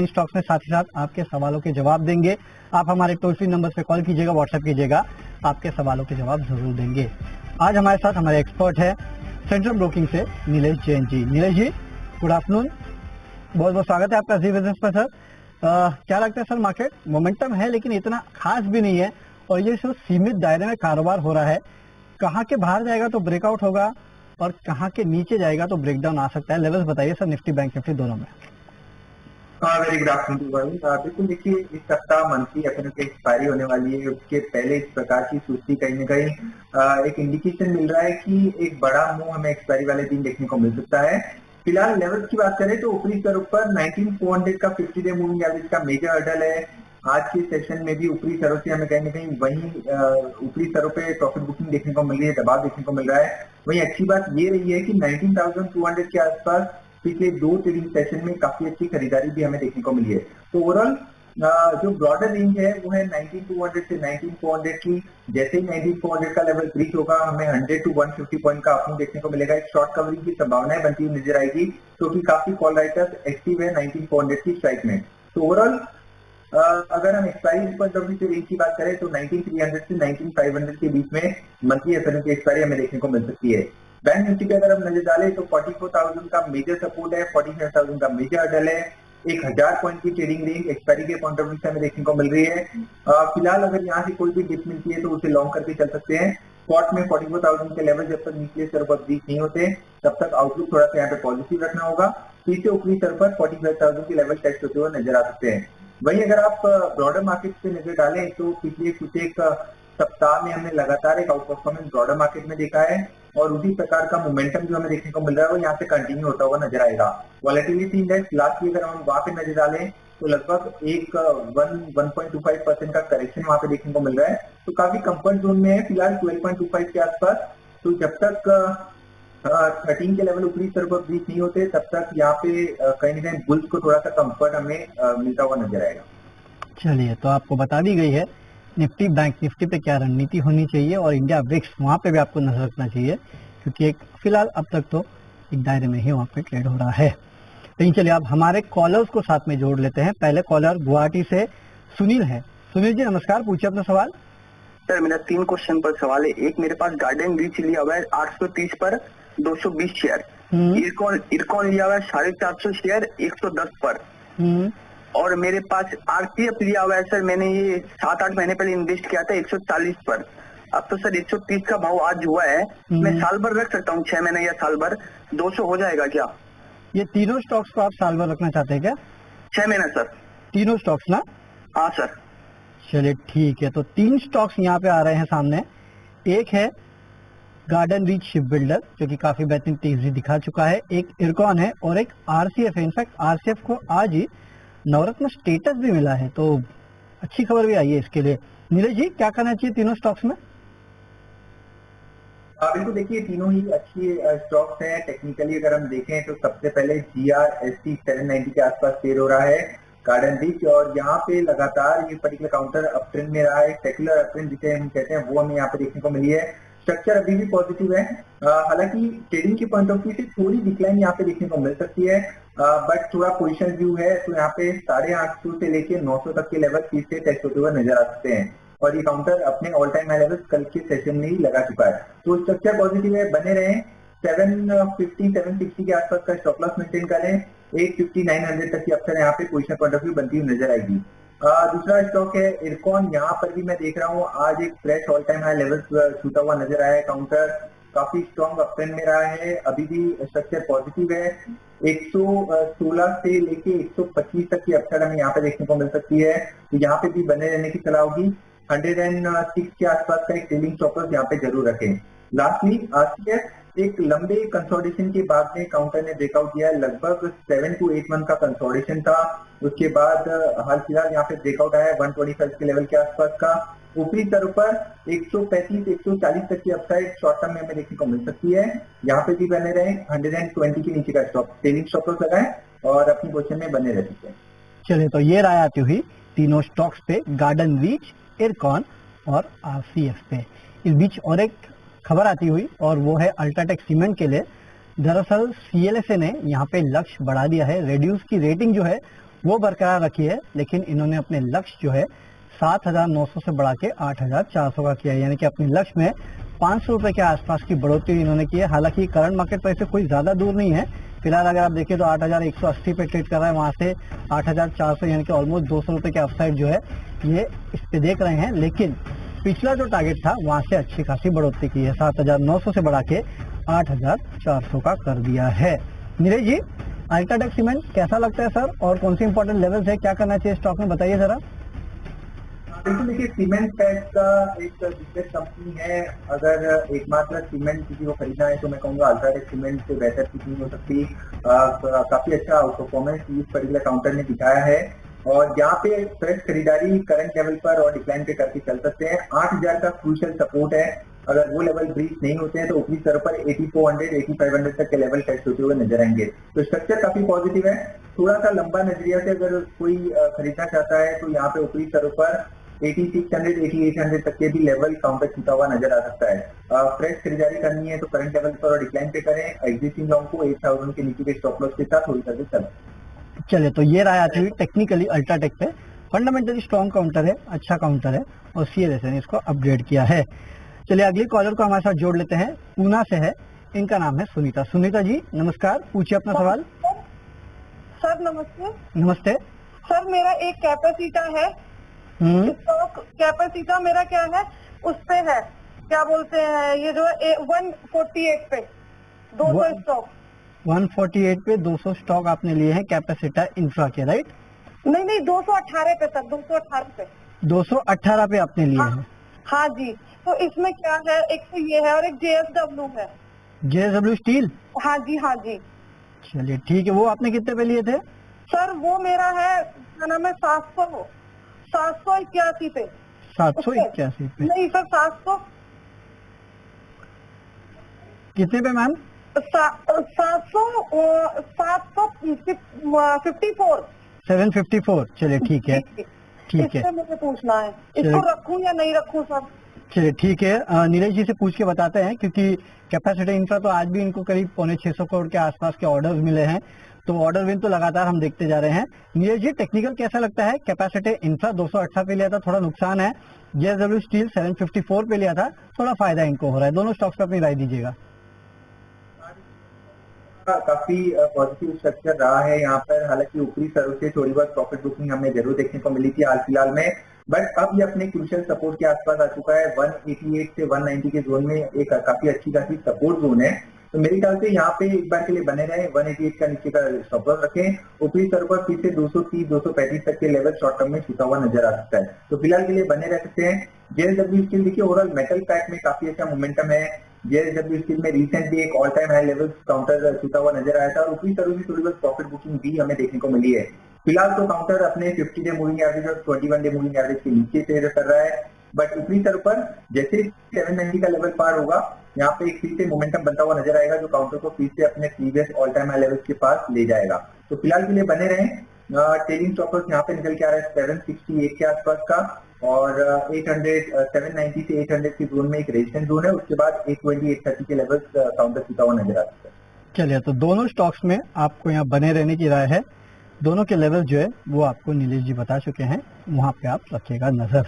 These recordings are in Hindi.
स्टॉक्स में, साथ ही साथ आपके सवालों के जवाब देंगे। आप हमारे टोल फ्री नंबर पे कॉल कीजिएगा, व्हाट्सएप कीजिएगा, आपके सवालों के जवाब जरूर देंगे। आज हमारे साथ हमारे एक्सपर्ट है सेंट्रल ब्रोकिंग से नीलेश जैन जी। नीलेश जी, गुड आफ्टरनून, बहुत बहुत स्वागत है आपका जी बिजनेस पर सर। क्या लगता है सर, मार्केट मोमेंटम है लेकिन इतना खास भी नहीं है और ये सिर्फ सीमित दायरे में कारोबार हो रहा है। कहाँ के बाहर जाएगा तो ब्रेकआउट होगा और कहाँ के नीचे जाएगा तो ब्रेकडाउन आ सकता है। लेवल्स बताइए सर, निफ्टी बैंक निफ्टी दोनों में। वेरी गुड आफ्टरनून भाई। बिल्कुल, देखिए इस सप्ताह मंथली एफएनओ की एक्सपायरी होने वाली है। उसके पहले इस प्रकार की सूची कहीं न कहीं एक इंडिकेशन मिल रहा है कि एक बड़ा मूव हमें एक्सपायरी वाले दिन देखने को मिल सकता है। फिलहाल लेवल्स की बात करें तो ऊपरी स्तरों पर 19400 का 50 डे मूविंग एवरेज का मेजर हर्डल है। आज के सेशन में भी ऊपरी स्तरों से हमें कहीं न कहीं वही ऊपरी स्तरों पे प्रॉफिट बुकिंग देखने को मिल रही है, दबाव देखने को मिल रहा है। वही अच्छी बात ये रही है कि 19200 के आसपास पिछले 2 ट्रेडिंग सेशन में काफी अच्छी खरीदारी भी हमें देखने को मिली है। तो ओवरऑल जो ब्रॉडर रेंज है वो है 19200 से 19400 की। जैसे ही 19400 का लेवल ब्रीच होगा, हमें 100 to 150 पॉइंट का अपमूव देखने को मिलेगा। एक शॉर्ट कवरिंग की संभावनाएं बनती हुई नजर आएगी, क्योंकि काफी कॉल राइटर्स एक्टिव है 19400 की स्ट्राइक में। तो ओवरऑल अगर हम एक्सपायरी पॉइंट ऑफ व्यू से रेंज की बात करें तो 19300 से 19500 के बीच में मंथली एफएनओ की एक्सपायरी हमें देखने को मिल सकती है। बैंक निफ्टी पे अगर हम नजर डालें तो 44,000 का मेजर सपोर्ट है, 45,000 का मेजर हर्डल है। 1000 पॉइंट की ट्रेडिंग रेंज एक्सपायरी के पॉइंट ऑफ व्यू से हमें देखने को मिल रही है। फिलहाल अगर यहाँ से कोई भी डिप मिलती है तो उसे लॉन्ग करके चल सकते हैं। स्पॉट में 44,000 के लेवल जब तक निचले स्तर पर ब्रीच नहीं होते तब तक आउटलुक थोड़ा सा यहाँ पे पॉजिटिव रखना होगा। फिर से ऊपरी स्तर पर 45,000 के लेवल टेस्ट होते हुए नजर आ सकते हैं। वहीं अगर आप ब्रॉडर मार्केट पे नजर डालें तो पिछले कुछ एक सप्ताह में हमने लगातार एक आउट परफॉर्मेंस ब्रॉडर मार्केट में देखा है और उसी प्रकार का मोमेंटम जो हमें देखने को मिल रहा है वो यहाँ से कंटिन्यू होता हुआ नजर आएगा। वॉलेटिलिटी इंडेक्स लास्ट ईयर अगर हम वहां पे नजर डालें तो लगभग एक 1.25% का करेक्शन वहां पे देखने को मिल रहा है। तो काफी कंफर्ट जोन में है फिलहाल 12.25 के आसपास। तो जब तक 13 के लेवल ऊपरी स्तर पर ब्रीच नहीं होते तब तक यहाँ पे कहीं ना कहीं बुल्स को थोड़ा सा कंफर्ट हमें मिलता हुआ नजर आएगा। चलिए, तो आपको बता दी गई है निफ्टी बैंक निफ्टी पे क्या रणनीति होनी चाहिए और इंडिया ब्रिक्स वहां पे भी आपको नजर रखना चाहिए, क्योंकि एक फिलहाल अब तक तो एक दायरे में ही वहां पे ट्रेड हो रहा है। लेकिन चलिए अब हमारे कॉलर्स को साथ में जोड़ लेते हैं। पहले कॉलर गुवाहाटी से सुनील है। सुनील जी नमस्कार, पूछिए अपना सवाल। सर मेरा 3 क्वेश्चन पर सवाल है। एक, मेरे पास गार्डन रीच लिया हुआ है 830 पर 220 शेयर। इरकॉन लिया हुआ है 450 शेयर 110 पर। और मेरे पास आरपीएफ लिया हुआ है सर, मैंने ये 7-8 महीने पहले इन्वेस्ट किया था 140 पर। अब तो सर 130 का भाव आज हुआ है, मैं साल भर रख सकता हूँ, 6 महीने या साल भर 200 हो जाएगा क्या? ये तीनों स्टॉक्स को आप साल भर रखना चाहते हैं क्या? 6 महीना सर। तीनों स्टॉक्स ना? हाँ सर। चलिए ठीक है, तो 3 स्टॉक्स यहाँ पे आ रहे हैं सामने। एक है गार्डन रीच शिप बिल्डर जो कि काफी बेहतरीन तेजी दिखा चुका है, एक इरकॉन है और एक आरसीएफ है। इनफैक्ट आरसीएफ को आज ही नवरत्न स्टेटस भी मिला है, तो अच्छी खबर भी आई है इसके लिए। नीलेश जी क्या करना चाहिए तीनों स्टॉक्स में? बिल्कुल, देखिए तीनों ही अच्छी स्टॉक्स हैं। टेक्निकली अगर हम देखें तो सबसे पहले GRST 790 के आसपास ट्रेड हो रहा है गार्डन रीच, और यहाँ पे लगातार ये पर्टिकुलर काउंटर अप ट्रेंड में रहा है। सेक्युलर अप ट्रेंड जिसे हम कहते हैं वो हमें यहाँ पे देखने को मिली है। स्ट्रक्चर अभी भी पॉजिटिव है, हालांकि ट्रेडिंग के पॉइंट ऑफ व्यू से थोड़ी डिक्लाइन यहाँ पे देखने को मिल सकती है, बट थोड़ा पोजिशन व्यू है तो यहाँ पे 850 से लेके 900 तक के लेवल फिर से टेस्ट होते हुए नजर आ सकते हैं। और ये काउंटर अपने ऑल टाइम हाई लेवल कल के सेशन में ही लगा चुका है, तो स्ट्रक्चर पॉजिटिव है, बने रहे। 750 760 के आसपास का स्टॉप लॉस मेंटेन करें। 850 900 तक की अक्सर यहाँ पे पोजिशन पॉइंट ऑफ व्यू बनती हुई नजर आएगी। दूसरा स्टॉक है इरकॉन। यहाँ पर भी मैं देख रहा हूँ आज एक fresh all time high level छूता हुआ नजर आया है। काउंटर काफी स्ट्रॉन्ग अप ट्रेंड में रहा है, अभी भी स्ट्रक्चर पॉजिटिव है। 116 से लेके 125 तक की अपसाइड हमें यहाँ पे देखने को मिल सकती है, तो यहाँ पे भी बने रहने की सलाह होगी। 106 के आसपास का एक ट्रेलिंग स्टॉप लॉस यहाँ पे जरूर रखें। लास्टली आरसीएफ एक लंबे कंसोलिडेशन के बाद में काउंटर ने ब्रेकआउट दिया है, लगभग 7 to 8 मंथ का कंसोलिडेशन था। उसके बाद हाल फिलहाल यहाँ पे ब्रेकआउट आया है 125 के लेवल के आसपास का। ऊपरी स्तर पर 135 140 तक की अपसाइड शॉर्ट टर्म में हमें देखने को मिल सकती है, यहाँ पे भी बने रहे। 120 के नीचे का स्टॉप ट्रेलिंग स्टॉप लॉस लगाएं और अपनी पोजीशन में बने रह सकते हैं। चलिए, तो ये राय आती हुई तीनों स्टॉक्स पे, गार्डन रीच, इरकॉन और आरसीएफ पे। इस बीच और एक खबर आती हुई और वो है अल्ट्राटेक सीमेंट के लिए। दरअसल सीएलएसए ने यहाँ पे लक्ष्य बढ़ा दिया है, रेड्यूस की रेटिंग जो है वो बरकरार रखी है, लेकिन इन्होंने अपने लक्ष्य जो है 7,900 से बढ़ा के 8,400 का किया है, यानी कि अपने लक्ष्य में 500 रुपए के आसपास की बढ़ोतरी इन्होंने की है। हालांकि करंट मार्केट प्राइस से कोई ज्यादा दूर नहीं है। फिलहाल अगर आप देखें तो 8,180 पे ट्रेड कर रहा है, वहां से 8,400 यानी कि ऑलमोस्ट 200 रुपए के अपसाइड जो है ये इस पे देख रहे हैं। लेकिन पिछला जो टारगेट था वहां से अच्छी खासी बढ़ोतरी की है, 7,900 से बढ़ा के 8,400 का कर दिया है। नीरज जी, अल्ट्राटेक सीमेंट कैसा लगता है सर, और कौन सी इंपॉर्टेंट लेवल्स है, क्या करना चाहिए स्टॉक में, बताइए जरा। बिल्कुल, देखिए सीमेंट पैक का एक बिजनेस कंपनी है। अगर एकमात्र सीमेंट किसी को खरीदना है तो मैं कहूँगा अल्ट्राटेक सीमेंट से बेहतर किसी नहीं हो सकती। काफी अच्छा आउट परफॉर्मेंस इस पर्टिकुलर काउंटर ने दिखाया है, और यहाँ पे फ्रेश खरीदारी करंट लेवल पर और डिक्लाइन पे करके चल सकते हैं। 8,000 का क्रूशियल सपोर्ट है, अगर वो लेवल ब्रीच नहीं होते हैं तो ऊपरी स्तर पर 8400, 8500 तक के लेवल टेस्ट होते हुए नजर आएंगे। तो स्ट्रक्चर काफी पॉजिटिव है। थोड़ा सा लंबा नजरिया से अगर कोई खरीदना चाहता है तो यहाँ पे ऊपरी स्तरों पर 8600, 8800 तक के भी लेवल काउंटर छूटा हुआ नजर आ सकता है। फ्रेश खरीदारी करनी है तो करंट लेवल पर और डिक्लाइन पे करें। एग्जिस्टिंग लॉन्ग को 8000 के नीचे के स्टॉप लॉस के साथ होल्ड करके चलें। चलिए, तो ये रहा आती हुई टेक्निकली अल्ट्राटेक पे। फंडामेंटली स्ट्रॉन्ग काउंटर है, अच्छा काउंटर है, और सीएलएसए ने इसको अपग्रेड किया है। चलिए अगली कॉलर को हमारे साथ जोड़ लेते हैं, पूना से है, इनका नाम है सुनीता। सुनीता जी नमस्कार, पूछिए अपना सवाल। सर नमस्ते। नमस्ते सर मेरा एक कैपेसिटा है, स्टॉक कैपेसिटा मेरा क्या है, उस पे है, क्या बोलते हैं ये जो है 148 पे 200 स्टॉक। 148 पे 200 स्टॉक आपने लिए हैं कैपेसिटा इंफ्रा के, राइट? नहीं 218 पे सर, 218 पे 218 पे आपने लिए हैं। हाँ जी, तो इसमें क्या है, एक तो ये है और एक JSW है। JSW steel? हाँ जी हाँ जी। चलिए ठीक है, वो आपने कितने पे लिए थे? सर वो मेरा है, क्या नाम है, 781 पे। 781 पे? नहीं सर 700 कितने पे मैम? 754। चलिए ठीक है, ठीक है। मुझे पूछना है इसको रखूं या नहीं रखूं सर? चलिए ठीक है, नीरज जी से पूछ के बताते हैं, क्योंकि कैपेसिटी इंफ्रा तो आज भी इनको करीब 650 करोड़ के आसपास के ऑर्डर्स मिले हैं, तो ऑर्डर विन तो लगातार हम देखते जा रहे हैं। नीरज जी टेक्निकल कैसा लगता है? कैपेसिटी इंफ्रा 218 पे लिया था, थोड़ा नुकसान है। JSW स्टील 754 पे लिया था, थोड़ा फायदा इनको हो रहा है। दोनों स्टॉक्स पे अपनी राय दीजिएगा। काफी पॉजिटिव स्ट्रक्चर रहा है यहाँ पर। हालांकि ऊपरी स्तरों से थोड़ी बहुत प्रॉफिट बुकिंग हमें जरूर देखने को मिली थी हाल फिलहाल में, बट अब ये अपने क्रूशियल सपोर्ट के आसपास आ चुका है। 188 से 190 के जोन में एक काफी अच्छी खासी सपोर्ट जोन है, तो मेरे ख्याल से यहाँ पे एक बार के लिए बने रहे। 188 का नीचे का स्टॉप लॉस रखें। ऊपरी स्तरों पर फिर से 230, 235 तक के लेवल शॉर्ट टर्म में छूटा हुआ नजर आ सकता है, तो फिलहाल के लिए बने रह सकते हैं। JSW स्टील देखिए ओवरऑल मेटल पैक में काफी अच्छा मोमेंटम है। JSW स्टील में रिसेंटली एक all time high level counter छूटा हुआ नजर आया था, और ऊपरी स्तरों से थोड़ी बहुत प्रॉफिट बुकिंग भी हमें देखने को मिली है। फिलहाल तो काउंटर अपने 50 डे मूविंग एवरेज और 21 डे मूविंग एवरेज के नीचे ट्रेड कर रहा है, बट ऊपरी स्तर पर जैसे 790 का लेवल पार होगा, यहाँ पे एक फिर से मोमेंटम बनता हुआ नजर आएगा, जो काउंटर को फिर से अपने previous all time high levels के पास ले जाएगा। तो फिलहाल के लिए बने रहें। ट्रेडिंग स्टॉप लॉस यहाँ पे निकल के आ रहा है 768 के आसपास का, और 790 से 800 के जोन में एक रेजिस्टेंस जोन है, उसके बाद 820, 830 के लेवल काउंटर छूटा हुआ नजर आ सकता है। चलिए, तो दोनों स्टॉक्स में आपको यहाँ बने रहने की राय है। दोनों के लेवल जो है वो आपको नीलेश जी बता चुके हैं, वहां पे आप रखिएगा नजर।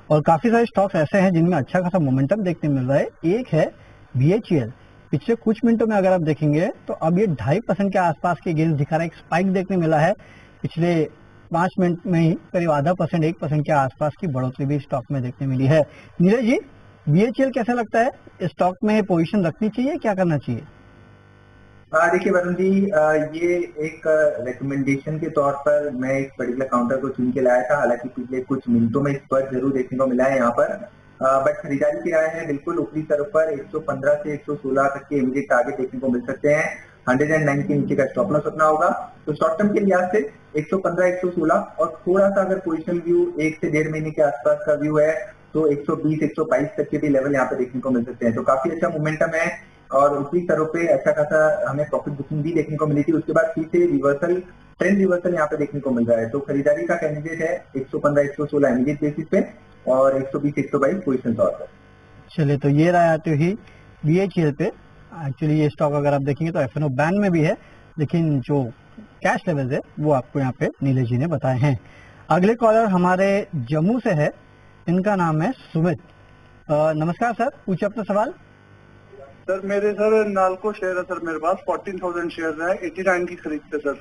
और काफी सारे स्टॉक्स ऐसे हैं जिनमें अच्छा खासा मोमेंटम देखने मिल रहा है। एक है BHEL, पिछले कुछ मिनटों में अगर आप देखेंगे तो अब ये 2.5% के आसपास के गेंस दिखा रहा है। एक स्पाइक देखने मिला है, पिछले 5 मिनट में ही करीब 0.5%, 1% के आसपास की बढ़ोतरी भी स्टॉक में देखने मिली है। नीरज जी BHEL कैसा लगता है? स्टॉक में पोजीशन रखनी चाहिए, क्या करना चाहिए? देखिए वरुण जी, ये एक रिकमेंडेशन के तौर पर मैं इस पर्टिकुलर काउंटर को चुन के लाया था। हालांकि पिछले कुछ मिनटों में इस पर जरूर देखने को मिला है यहाँ पर, बट खरीदारी की राय है बिल्कुल ऊपरी स्तर पर 115 से 116 तक के इमीडिएट टारगेट देखने को मिल सकते हैं। 109 के नीचे का स्टॉप लॉस रखना होगा। तो शॉर्ट टर्म के लिहाज से 115, 116, और थोड़ा सा अगर पोजिशनल व्यू 1 से 1.5 महीने के आसपास का व्यू है तो 120, 122 तक के भी लेवल यहाँ पे देखने को मिल सकते हैं। तो काफी अच्छा मोमेंटम है, और ऊपरी स्तरों पे अच्छा खासा हमें प्रॉफिट बुकिंग भी देखने को मिली थी। उसके बाद फिर से रिवर्सल, ट्रेंड रिवर्सल यहाँ पे देखने को मिल रहा है। तो खरीदारी का कैंडिडेट है 115, 116 इमीडिएट बेसिस पे, और 120, 122 पोजिशन तौर पर। चलिए, तो ये राय आती हुई BHEL पे। एक्चुअली ये स्टॉक अगर आप देखेंगे तो FNO बैन में भी है, लेकिन जो कैश लेवल है वो आपको यहाँ पे नीलेश जी ने बताए हैं। अगले कॉलर हमारे जम्मू से है, इनका नाम है सुमित। नमस्कार सर, पूछिए अपना सवाल। सर मेरे नालको शेयर है सर, मेरे पास 14,000 शेयर है, 89 की खरीद पे सर।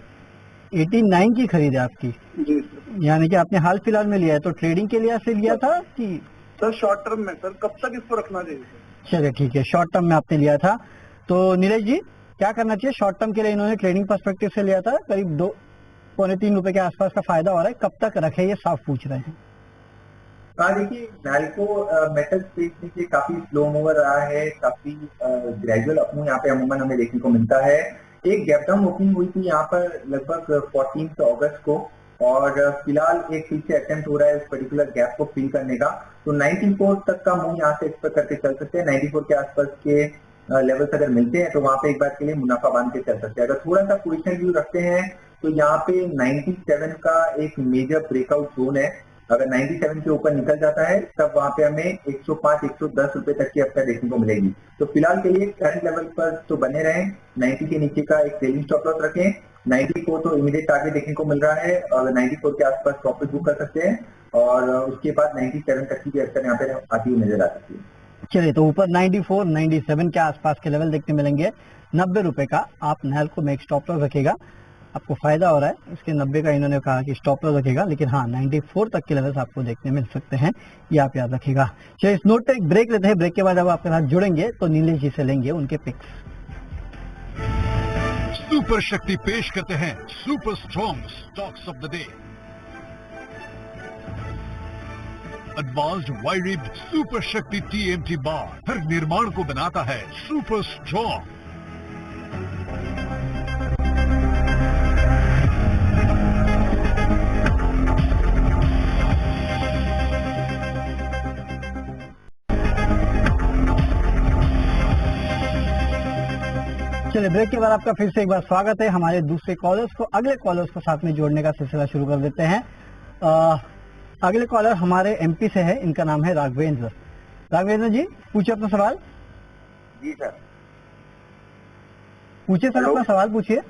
89 की खरीद है आपकी? जी सर। यानी कि आपने हाल फिलहाल में लिया है, तो ट्रेडिंग के लिए ऐसे लिया था कि सर शॉर्ट टर्म में? सर कब तक इसको रखना चाहिए? चलिए ठीक है, शॉर्ट टर्म में आपने लिया था। तो नीलेश जी क्या करना चाहिए? शॉर्ट टर्म के लिए इन्होंने ट्रेडिंग पर्सपेक्टिव से लिया था, करीब 2-3 रुपए के आसपास का फायदा हो रहा है, कब तक रखे ये साफ पूछ रहे हैं। देखिए नाल्को मेटल स्पेस में से काफी स्लो मूवर रहा है, काफी ग्रेजुअल अपमूव यहाँ पे अमूमन हमें देखने को मिलता है। एक गैप डाउन ओपनिंग हुई थी यहाँ पर लगभग 14 अगस्त को, और फिलहाल एक फिर से अटेम्प्ट हो रहा है इस पर्टिकुलर गैप को फिल करने का। तो 94 तक का मूव यहाँ से एक्सपेक्ट करके चल सकते हैं। 94 के आसपास के लेवल्स अगर मिलते हैं तो वहां पे एक बार के लिए मुनाफा बांध के चल सकते हैं। अगर थोड़ा सा पोजिशन व्यू रखते हैं तो यहाँ पे 97 का एक मेजर ब्रेकआउट जोन है। अगर 97 के ऊपर निकल जाता है तब वहां पे हमें 105-110 रुपए तक की अपसाइड देखने को मिलेगी। तो फिलहाल के लिए करंट लेवल पर तो बने रहें, 90 के नीचे का एक ट्रेलिंग स्टॉप लॉस रखें। 90 को तो इमीडिएट टारगेट देखने को मिल रहा है, और 94 के आसपास प्रॉफिट बुक कर सकते हैं, और उसके बाद 97 तक की भी अक्सर यहाँ पे आती हुई नजर आ सकती है। चलिए, तो ऊपर 94, 97 के आसपास के लेवल देखने मिलेंगे। 90 रुपए का आप नाल्को में एक स्टॉप लॉस रखेगा, आपको फायदा हो रहा है। इसके 90 का इन्होंने कहा कि स्टॉप लॉस रखेगा, लेकिन हाँ 94 तक के लेवल्स आपको देखने मिल सकते हैं, ये आप याद रखिएगा। चलिए इस नोट पे एक ब्रेक लेते हैं, ब्रेक के बाद जब आपके साथ जुड़ेंगे तो नीलेश जी से लेंगे उनके पिक्स। सुपर शक्ति पेश करते हैं super strong stocks of the day. Advanced Y rib super Shakti TMT bar हर निर्माण को बनाता है सुपर स्ट्रॉन्ग। चलिए ब्रेक के बाद आपका फिर से एक बार स्वागत है। हमारे दूसरे कॉलर्स को, अगले कॉलर्स को साथ में जोड़ने का सिलसिला शुरू कर देते हैं। अगले कॉलर हमारे MP से है, इनका नाम है राघवेंद्र। राघवेंद्र जी पूछिए अपना सवाल। जी सर। पूछिए सर, अपना सवाल पूछिए।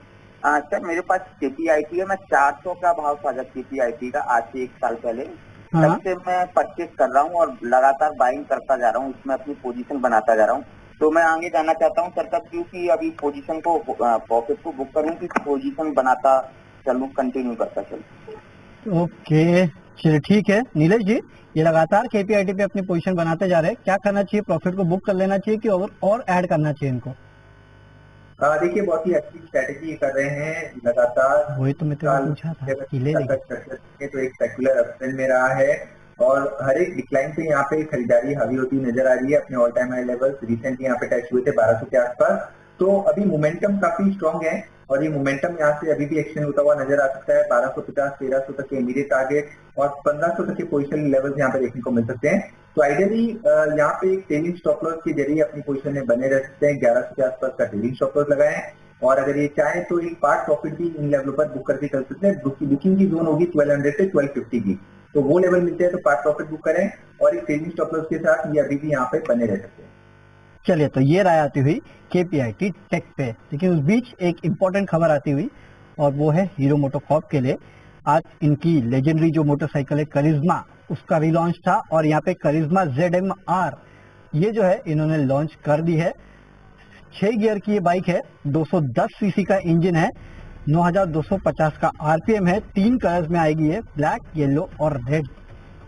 हाँ सर, मेरे पास KPIT है, मैं 400 का भाव था जब KPIT का, आज से 1 साल पहले। हाँ। तब से मैं परचेज कर रहा हूँ और लगातार बाइंग करता जा रहा हूँ, इसमें अपनी पोजीशन बनाता जा रहा हूँ। तो मैं आगे जाना चाहता हूँ सर, तब क्योंकि अभी पोजीशन को प्रॉफिट को बुक करूँ कि पोजीशन बनाता चलूँ, कंटिन्यू करता चलूँ। ओके चलिए ठीक है। नीलेश जी, ये लगातार KPIT पे अपनी पोजीशन बनाते जा रहे हैं, क्या करना चाहिए? प्रॉफिट को बुक कर लेना चाहिए कि और ऐड करना चाहिए इनको? देखिए बहुत ही अच्छी स्ट्रेटेजी कर रहे हैं लगातार। वही तो मैं पूछा था कि ले लेंगे। तो एक सेक्युलर अपट्रेंड में रहा है, और हर एक डिक्लाइन पे यहाँ पे खरीदारी हावी होती नजर आ रही है। अपने all time high levels recently यहाँ पे टच हुए थे 1200 के आसपास। तो अभी मोमेंटम काफी स्ट्रांग है, और ये मोमेंटम यहाँ से अभी भी एक्सटेंड होता हुआ नजर आ सकता है। 1250-1300 तक के इमीडिएट टारगेट और 1500 तक के पोजिशन लेवल्स यहाँ पे देखने को मिल सकते हैं। तो आइडियली यहाँ पे एक ट्रेलिंग स्टॉप लॉस के जरिए अपनी पोजीशन में बने रह सकते हैं। 1100 के आसपास का ट्रेलिंग स्टॉप लॉस लगाएं, और अगर ये चाहे तो एक पार्ट प्रॉफिट भी इन लेवलों पर बुक करके चल सकते हैं। बुकिंग की जोन होगी 1200 से 1250 की, तो वो लेवल मिलते हैं तो पार्ट प्रॉफिट बुक करें, और एक ट्रेलिंग स्टॉप लॉस के साथ ये अभी भी यहाँ पे बने रह सकते हैं। चलिए, तो ये राय आती हुई KPIT टेक पे, लेकिन उस बीच एक इम्पोर्टेंट खबर आती हुई, और वो है हीरो मोटोकॉर्प के लिए। आज इनकी लेजेंडरी जो मोटरसाइकिल है करिश्मा, उसका रिलॉन्च था, और यहाँ पे करिश्मा ZM-R ये जो है इन्होंने लॉन्च कर दी है। 6 गियर की ये बाइक है, 210 सीसी का इंजन है, 9250 का RPM है, 3 कलर्स में आएगी है, ब्लैक, येलो और रेड।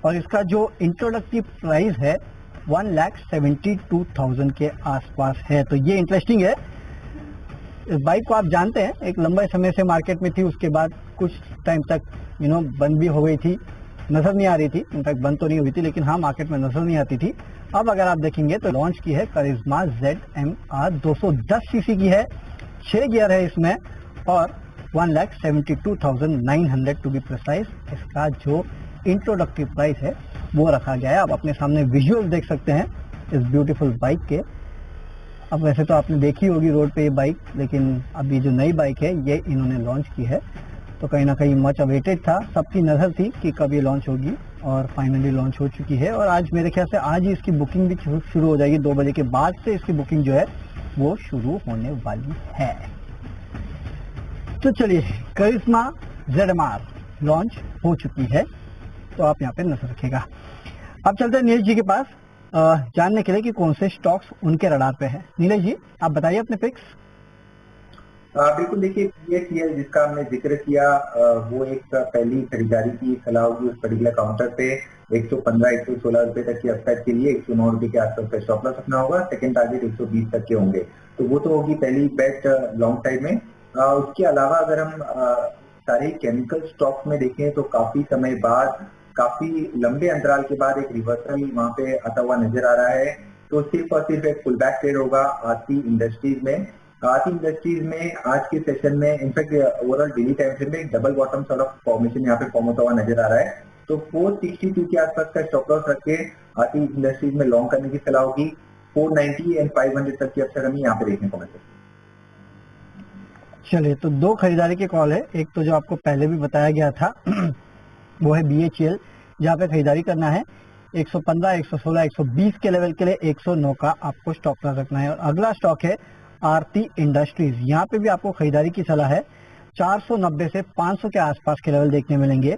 और इसका जो इंट्रोडक्टिव प्राइस है 1,72,000 के आसपास है। तो ये इंटरेस्टिंग है। इस बाइक को आप जानते हैं, एक लंबे समय से मार्केट में थी, उसके बाद कुछ टाइम तक बंद भी हो गई थी, नजर नहीं आ रही थी। इनफैक्ट बंद तो नहीं हुई थी, लेकिन हाँ मार्केट में नजर नहीं आती थी। अब अगर आप देखेंगे तो लॉन्च की है करिश्मा ZM-R, 210 सीसी की है, 6 गियर है इसमें, और 1,72,900 टू बी प्रिसाइज इसका जो इंट्रोडक्टिव प्राइस है वो रखा गया है। आप अपने सामने विजुअल देख सकते हैं इस ब्यूटीफुल बाइक के। अब वैसे तो आपने देखी होगी रोड पे ये बाइक, लेकिन अब ये जो नई बाइक है ये इन्होंने लॉन्च की है, तो कहीं ना कहीं मच अवेटेड था, सबकी नजर थी कि कब ये लॉन्च होगी, और फाइनली लॉन्च हो चुकी है। और आज मेरे ख्याल से आज ही इसकी बुकिंग भी शुरू हो जाएगी, 2 बजे के बाद से इसकी बुकिंग जो है वो शुरू होने वाली है। तो चलिए, करिश्मा ZMR लॉन्च हो चुकी है, तो आप यहाँ पे नजर रखिएगा। अब चलते हैं नीलेश जी के पास जानने के लिए कि कौन से स्टॉक्स उनके रडार पे है। नीलेश जी, आप बताइए अपने पिक्स। बिल्कुल, देखिए BHEL जिसका हमने जिक्र किया, वो एक पहली खरीदारी की सलाह होगी उस पर्टिकुलर काउंटर पे 115-116 रुपए तक की अपसाइड के लिए 109 रुपए के आसपास का स्टॉप लॉस रखना होगा। सेकंड टारगेट 120 तक के होंगे, तो वो तो होगी पहली बेट लॉन्ग टाइम में। उसके अलावा अगर हम सारे केमिकल स्टॉक्स में देखें तो काफी समय बाद, काफी लंबे अंतराल के बाद एक रिवर्सल वहां पे आता हुआ नजर आ रहा है। तो सिर्फ और सिर्फ एक पुल बैक ट्रेड होगा आरती इंडस्ट्रीज में। आरती इंडस्ट्रीज में आज के सेशन में in fact overall daily time frame में एक double bottom sort of formation यहाँ पे फॉर्म होता हुआ नजर आ रहा है। तो 462 के आसपास का स्टॉप लॉस रख के आरती इंडस्ट्रीज में लॉन्ग करने की सलाह होगी। 490 एंड 500 तक की अपसाइड हमें यहाँ पे देखने को मिलती है। चलिए, तो दो खरीदारी के कॉल है। एक तो जो आपको पहले भी बताया गया था वो है BHEL, जहाँ पे खरीदारी करना है 115, 116, 120 के लेवल के लिए 109 का आपको स्टॉप लॉस रखना है। और अगला स्टॉक है आरती इंडस्ट्रीज, यहाँ पे भी आपको खरीदारी की सलाह है। 490 से 500 के आसपास के लेवल देखने मिलेंगे।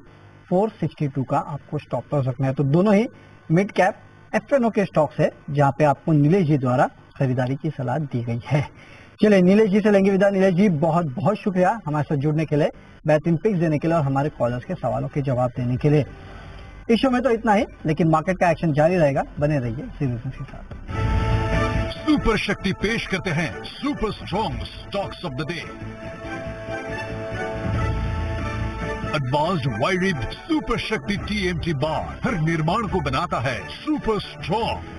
462 का आपको स्टॉप लॉस रखना है। तो दोनों ही मिड कैप FNO के स्टॉक्स है, जहाँ पे आपको नीलेश जी द्वारा खरीदारी की सलाह दी गई है। चलिए, नीलेश जी से लेंगे विदा। नीलेश जी, बहुत बहुत शुक्रिया हमारे साथ जुड़ने के लिए, बेहतरीन पिक्स देने के लिए और हमारे कॉलर्स के सवालों के जवाब देने के लिए। इस शो में तो इतना ही, लेकिन मार्केट का एक्शन जारी रहेगा। बने रहिए सीरीज के साथ। सुपर शक्ति पेश करते हैं super strong stocks of the day. Advanced wide super Shakti TMT bar हर निर्माण को बनाता है सुपर स्ट्रॉन्ग।